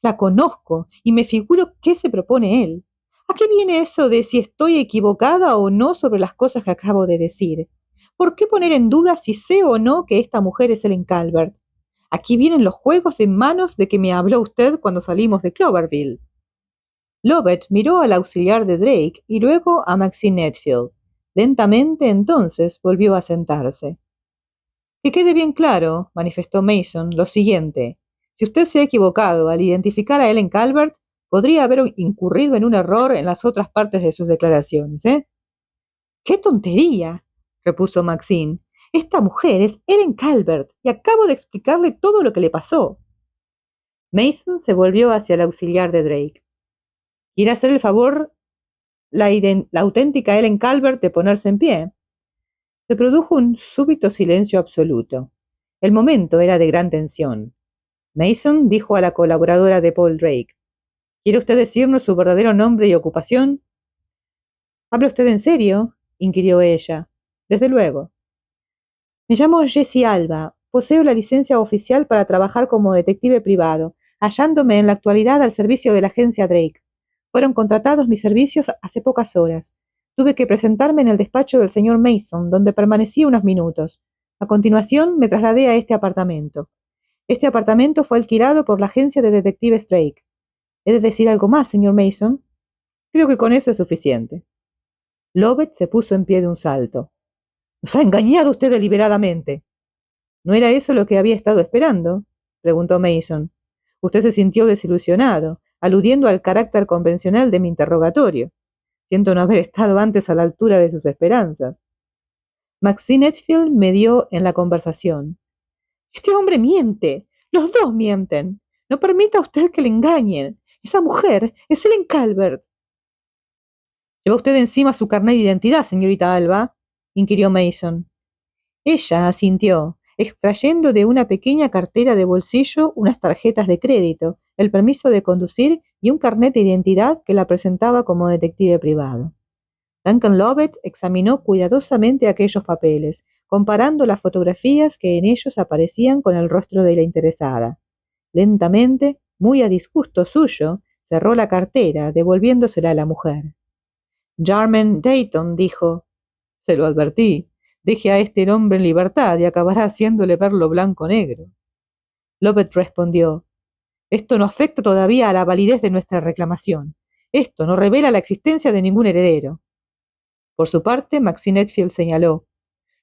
La conozco y me figuro qué se propone él. ¿A qué viene eso de si estoy equivocada o no sobre las cosas que acabo de decir? ¿Por qué poner en duda si sé o no que esta mujer es Ellen Calvert? Aquí vienen los juegos de manos de que me habló usted cuando salimos de Cloverville. Lovett miró al auxiliar de Drake y luego a Maxine Edfield. Lentamente entonces volvió a sentarse. Que quede bien claro, manifestó Mason, lo siguiente. Si usted se ha equivocado al identificar a Ellen Calvert, podría haber incurrido en un error en las otras partes de sus declaraciones, ¿eh? ¡Qué tontería!, repuso Maxine. Esta mujer es Ellen Calvert y acabo de explicarle todo lo que le pasó. Mason se volvió hacia el auxiliar de Drake. ¿Quiere hacer el favor la auténtica Ellen Calvert de ponerse en pie? Se produjo un súbito silencio absoluto. El momento era de gran tensión. Mason dijo a la colaboradora de Paul Drake: ¿Quiere usted decirnos su verdadero nombre y ocupación? ¿Habla usted en serio?, inquirió ella. Desde luego. Me llamo Jessie Alba. Poseo la licencia oficial para trabajar como detective privado, hallándome en la actualidad al servicio de la agencia Drake. Fueron contratados mis servicios hace pocas horas. Tuve que presentarme en el despacho del señor Mason, donde permanecí unos minutos. A continuación me trasladé a este apartamento. Este apartamento fue alquilado por la agencia de detectives Drake. ¿He de decir algo más, señor Mason? Creo que con eso es suficiente. Lovett se puso en pie de un salto. —¡Nos ha engañado usted deliberadamente! —¿No era eso lo que había estado esperando? —preguntó Mason. Usted se sintió desilusionado, aludiendo al carácter convencional de mi interrogatorio. Siento no haber estado antes a la altura de sus esperanzas. Maxine Edgefield medió en la conversación. —Este hombre miente. Los dos mienten. No permita usted que le engañen. Esa mujer es Ellen Calvert. —¿Lleva usted encima su carnet de identidad, señorita Alba? —inquirió Mason. Ella asintió, extrayendo de una pequeña cartera de bolsillo unas tarjetas de crédito, el permiso de conducir y un carnet de identidad que la presentaba como detective privado. Duncan Lovett examinó cuidadosamente aquellos papeles, comparando las fotografías que en ellos aparecían con el rostro de la interesada. Lentamente, muy a disgusto suyo, cerró la cartera, devolviéndosela a la mujer. Jarman Dayton dijo: «Se lo advertí. Deje a este hombre en libertad y acabará haciéndole ver lo blanco negro». Lovett respondió: «Esto no afecta todavía a la validez de nuestra reclamación. Esto no revela la existencia de ningún heredero». Por su parte, Maxine Edgefield señaló: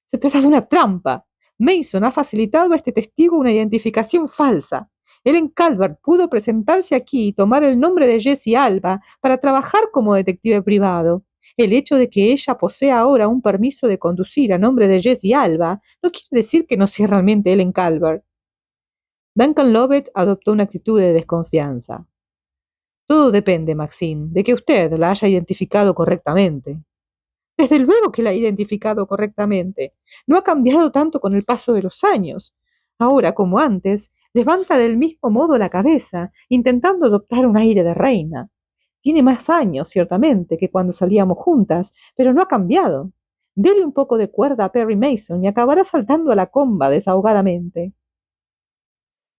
«Se trata de una trampa. Mason ha facilitado a este testigo una identificación falsa. Ellen Calvert pudo presentarse aquí y tomar el nombre de Jessie Alba para trabajar como detective privado. El hecho de que ella posea ahora un permiso de conducir a nombre de Jessie Alba no quiere decir que no sea realmente Ellen Calvert». Duncan Lovett adoptó una actitud de desconfianza. «Todo depende, Maxine, de que usted la haya identificado correctamente». «Desde luego que la ha identificado correctamente. No ha cambiado tanto con el paso de los años. Ahora, como antes, levanta del mismo modo la cabeza, intentando adoptar un aire de reina. Tiene más años, ciertamente, que cuando salíamos juntas, pero no ha cambiado. Dele un poco de cuerda a Perry Mason y acabará saltando a la comba desahogadamente».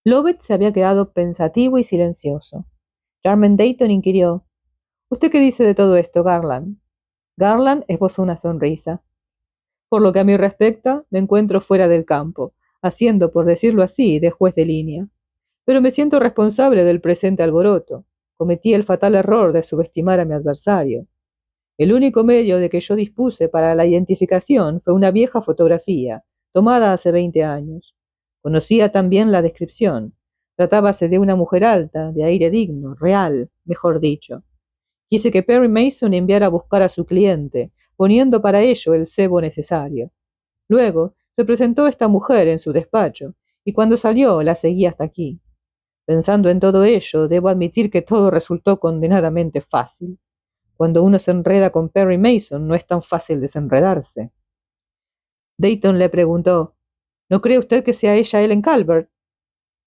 Lovett se había quedado pensativo y silencioso. Jarman Dayton inquirió: «¿Usted qué dice de todo esto, Garland?» Garland esbozó una sonrisa. «Por lo que a mí respecta, me encuentro fuera del campo, haciendo, por decirlo así, de juez de línea. Pero me siento responsable del presente alboroto. Cometí el fatal error de subestimar a mi adversario. El único medio de que yo dispuse para la identificación fue una vieja fotografía, tomada hace 20 años. Conocía también la descripción. Tratábase de una mujer alta, de aire digno, real, mejor dicho. Quise que Perry Mason enviara a buscar a su cliente, poniendo para ello el cebo necesario. Luego se presentó esta mujer en su despacho, y cuando salió la seguí hasta aquí. Pensando en todo ello, debo admitir que todo resultó condenadamente fácil. Cuando uno se enreda con Perry Mason, no es tan fácil desenredarse». Dayton le preguntó: «¿No cree usted que sea ella Ellen Calvert?»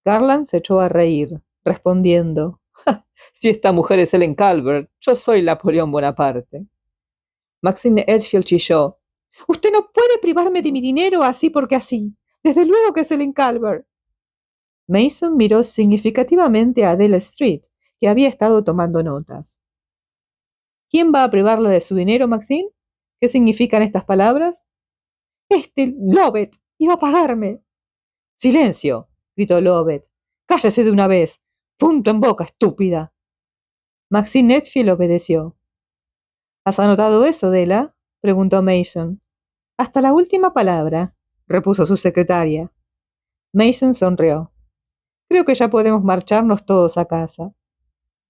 Garland se echó a reír, respondiendo: «Si esta mujer es Ellen Calvert, yo soy Napoleón Bonaparte». Maxine Edgefield chilló: «Usted no puede privarme de mi dinero así porque así. Desde luego que es Ellen Calvert». Mason miró significativamente a Adele Street, que había estado tomando notas. «¿Quién va a privarla de su dinero, Maxine? ¿Qué significan estas palabras?» «Este Lovett iba a pagarme». «Silencio», gritó Lovett. «Cállese de una vez. Punto en boca, estúpida». Maxine Edgefield obedeció. «¿Has anotado eso, Della?», preguntó Mason. «Hasta la última palabra», repuso su secretaria. Mason sonrió. «Creo que ya podemos marcharnos todos a casa».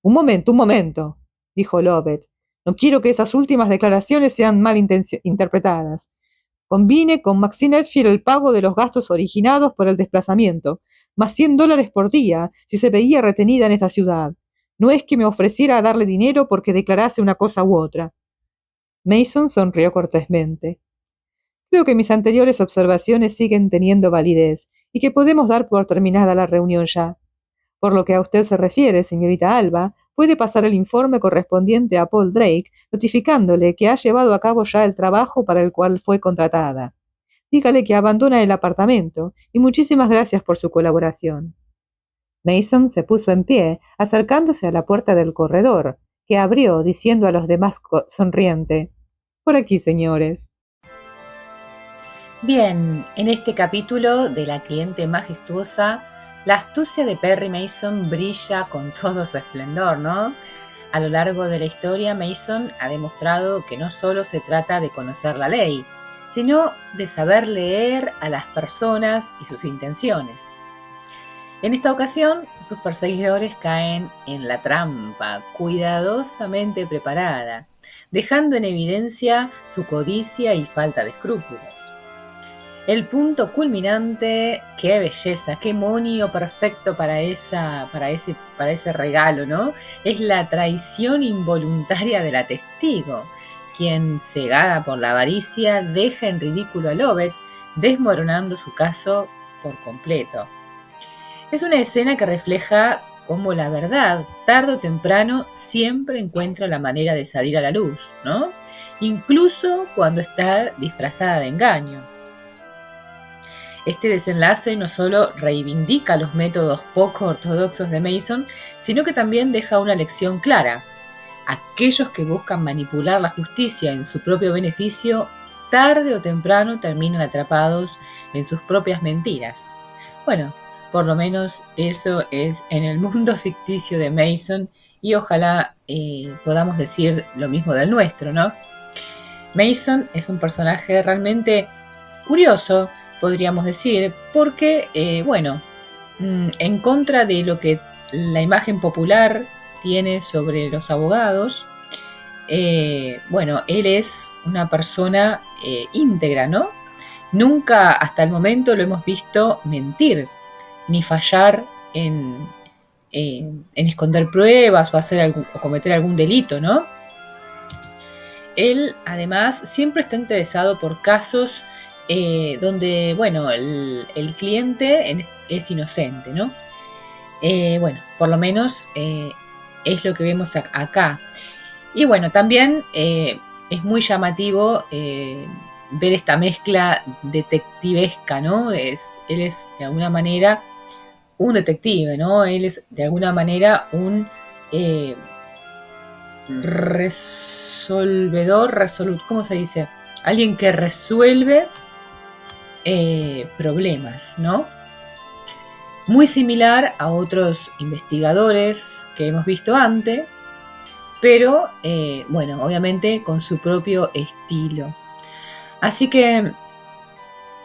Un momento», dijo Lovett. «No quiero que esas últimas declaraciones sean mal interpretadas. Convine con Maxine Edgefield el pago de los gastos originados por el desplazamiento, más $100 por día si se veía retenida en esta ciudad. No es que me ofreciera a darle dinero porque declarase una cosa u otra. Mason sonrió cortésmente. Creo que mis anteriores observaciones siguen teniendo validez y que podemos dar por terminada la reunión ya. Por lo que a usted se refiere, señorita Alba, puede pasar el informe correspondiente a Paul Drake, notificándole que ha llevado a cabo ya el trabajo para el cual fue contratada. Dígale que abandona el apartamento y muchísimas gracias por su colaboración. Mason se puso en pie, acercándose a la puerta del corredor, que abrió diciendo a los demás sonriente: «Por aquí, señores». Bien, en este capítulo de La cliente majestuosa, la astucia de Perry Mason brilla con todo su esplendor, ¿no? A lo largo de la historia, Mason ha demostrado que no solo se trata de conocer la ley, sino de saber leer a las personas y sus intenciones. En esta ocasión, sus perseguidores caen en la trampa, cuidadosamente preparada, dejando en evidencia su codicia y falta de escrúpulos. El punto culminante, qué belleza, qué monio perfecto para ese regalo, ¿no? Es la traición involuntaria de la testigo, quien, cegada por la avaricia, deja en ridículo a Lovett, desmoronando su caso por completo. Es una escena que refleja cómo la verdad, tarde o temprano, siempre encuentra la manera de salir a la luz, ¿no? Incluso cuando está disfrazada de engaño. Este desenlace no solo reivindica los métodos poco ortodoxos de Mason, sino que también deja una lección clara. Aquellos que buscan manipular la justicia en su propio beneficio, tarde o temprano terminan atrapados en sus propias mentiras. Bueno, por lo menos eso es en el mundo ficticio de Mason y ojalá podamos decir lo mismo del nuestro, ¿no? Mason es un personaje realmente curioso, podríamos decir, porque, en contra de lo que la imagen popular tiene sobre los abogados, él es una persona íntegra, ¿no? Nunca hasta el momento lo hemos visto mentir, ni fallar en esconder pruebas o cometer algún delito, ¿no? Él, además, siempre está interesado por casos donde, el cliente es inocente, ¿no? Por lo menos es lo que vemos acá. Y bueno, también es muy llamativo ver esta mezcla detectivesca, ¿no? Él es de alguna manera un detective, ¿no? Él es de alguna manera un ¿cómo se dice? Alguien que resuelve problemas, ¿no? Muy similar a otros investigadores que hemos visto antes, pero obviamente con su propio estilo. Así que,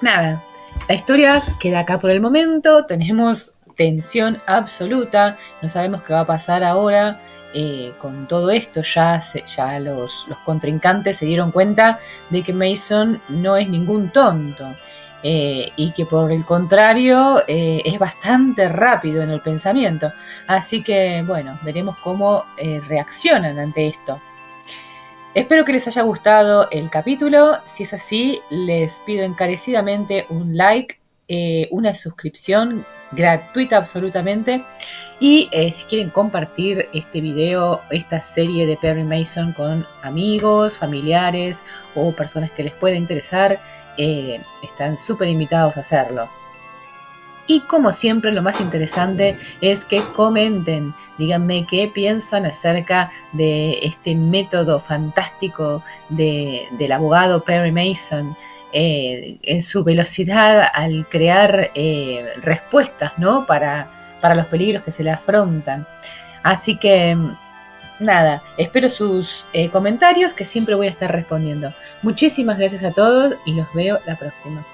nada, la historia queda acá por el momento, tenemos tensión absoluta, no sabemos qué va a pasar ahora. Con todo esto ya los contrincantes se dieron cuenta de que Mason no es ningún tonto y que por el contrario es bastante rápido en el pensamiento. Así que veremos cómo reaccionan ante esto. Espero que les haya gustado el capítulo. Si es así, les pido encarecidamente un like, una suscripción gratuita absolutamente. Y si quieren compartir este video, esta serie de Perry Mason con amigos, familiares o personas que les pueda interesar, están súper invitados a hacerlo. Y como siempre, lo más interesante es que comenten, díganme qué piensan acerca de este método fantástico del abogado Perry Mason, en su velocidad al crear respuestas, ¿no? para los peligros que se le afrontan. Así que, nada, espero sus comentarios que siempre voy a estar respondiendo. Muchísimas gracias a todos y los veo la próxima.